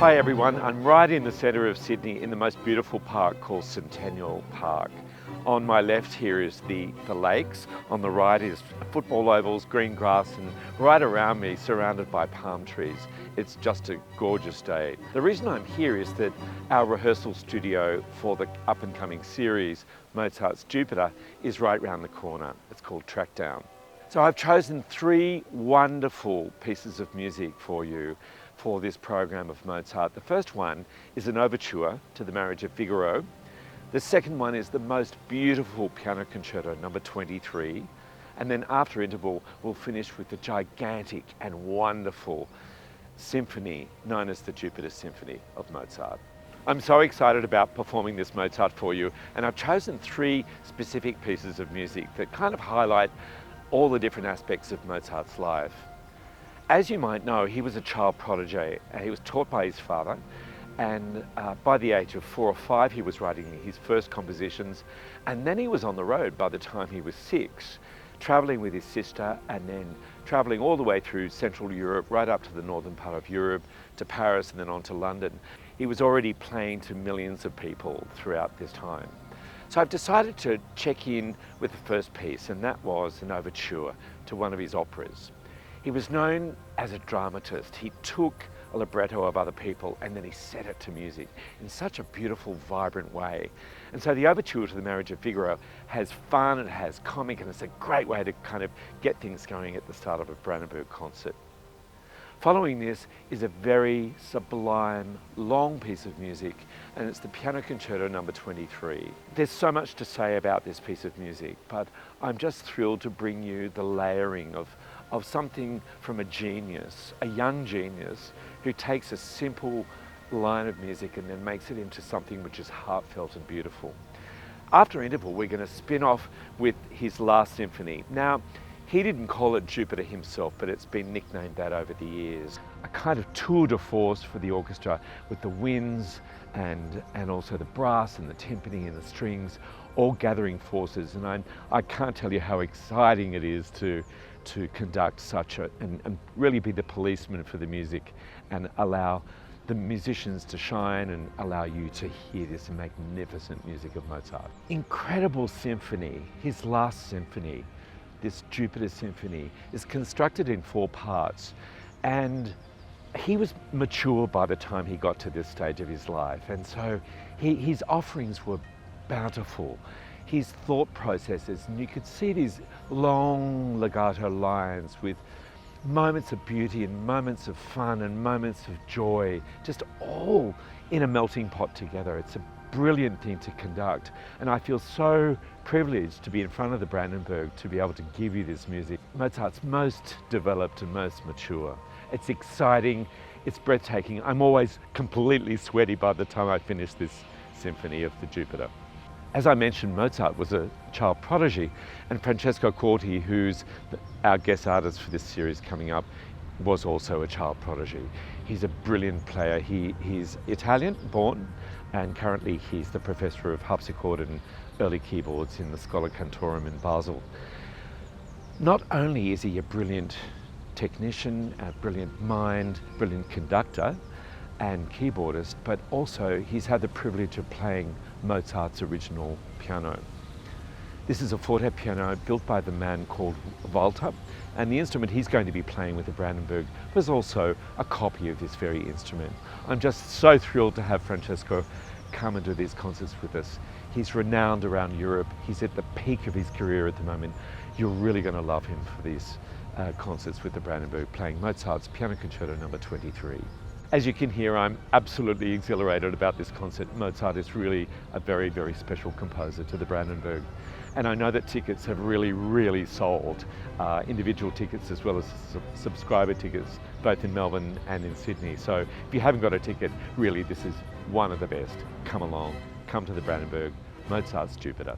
Hi everyone, I'm right in the centre of Sydney in the most beautiful park called Centennial Park. On my left here is the lakes, on the right is football ovals, green grass, and right around me surrounded by palm trees. It's just a gorgeous day. The reason I'm here is that our rehearsal studio for the up and coming series, Mozart's Jupiter, is right round the corner. It's called Track Down. So I've chosen three wonderful pieces of music for you for this program of Mozart. The first one is an overture to the Marriage of Figaro. The second one is the most beautiful Piano Concerto No. 23. And then after interval, we'll finish with the gigantic and wonderful symphony known as the Jupiter Symphony of Mozart. I'm so excited about performing this Mozart for you, and I've chosen three specific pieces of music that kind of highlight all the different aspects of Mozart's life. As you might know, he was a child prodigy. He was taught by his father, and by the age of 4 or 5 he was writing his first compositions, and then he was on the road by the time he was 6, travelling with his sister and then travelling all the way through Central Europe, right up to the northern part of Europe, to Paris and then on to London. He was already playing to millions of people throughout this time. So I've decided to check in with the first piece, and that was an overture to one of his operas. He was known as a dramatist. He took a libretto of other people and then he set it to music in such a beautiful, vibrant way. And so the overture to the Marriage of Figaro has fun, it has comic, and it's a great way to kind of get things going at the start of a Brandenburg concert. Following this is a very sublime, long piece of music, and it's the Piano Concerto No. 23. There's so much to say about this piece of music, but I'm just thrilled to bring you the layering of something from a genius, a young genius, who takes a simple line of music and then makes it into something which is heartfelt and beautiful. After interval, we're going to spin off with his last symphony. Now, he didn't call it Jupiter himself, but it's been nicknamed that over the years. A kind of tour de force for the orchestra with the winds and also the brass and the timpani and the strings all gathering forces. And I can't tell you how exciting it is to conduct such and really be the policeman for the music and allow the musicians to shine and allow you to hear this magnificent music of Mozart. Incredible symphony, his last symphony. This Jupiter Symphony is constructed in 4 parts, and he was mature by the time he got to this stage of his life, and so his offerings were bountiful. His thought processes, and you could see these long legato lines with moments of beauty and moments of fun and moments of joy, just all in a melting pot together. It's a brilliant thing to conduct, and I feel so privileged to be in front of the Brandenburg to be able to give you this music. Mozart's most developed and most mature. It's exciting, it's breathtaking. I'm always completely sweaty by the time I finish this symphony of the Jupiter. As I mentioned, Mozart was a child prodigy, and Francesco Corti, who's our guest artist for this series coming up, was also a child prodigy. He's a brilliant player. He's Italian born, and currently he's the professor of harpsichord and early keyboards in the Schola Cantorum in Basel. Not only is he a brilliant technician, a brilliant mind, brilliant conductor and keyboardist, but also he's had the privilege of playing Mozart's original piano. This is a fortepiano built by the man called Walter, and the instrument he's going to be playing with the Brandenburg was also a copy of this very instrument. I'm just so thrilled to have Francesco come and do these concerts with us. He's renowned around Europe. He's at the peak of his career at the moment. You're really going to love him for these concerts with the Brandenburg, playing Mozart's Piano Concerto No. 23. As you can hear, I'm absolutely exhilarated about this concert. Mozart is really a very, very special composer to the Brandenburg. And I know that tickets have really sold, individual tickets as well as subscriber tickets, both in Melbourne and in Sydney. So if you haven't got a ticket, really this is one of the best. Come along, come to the Brandenburg, Mozart's Jupiter.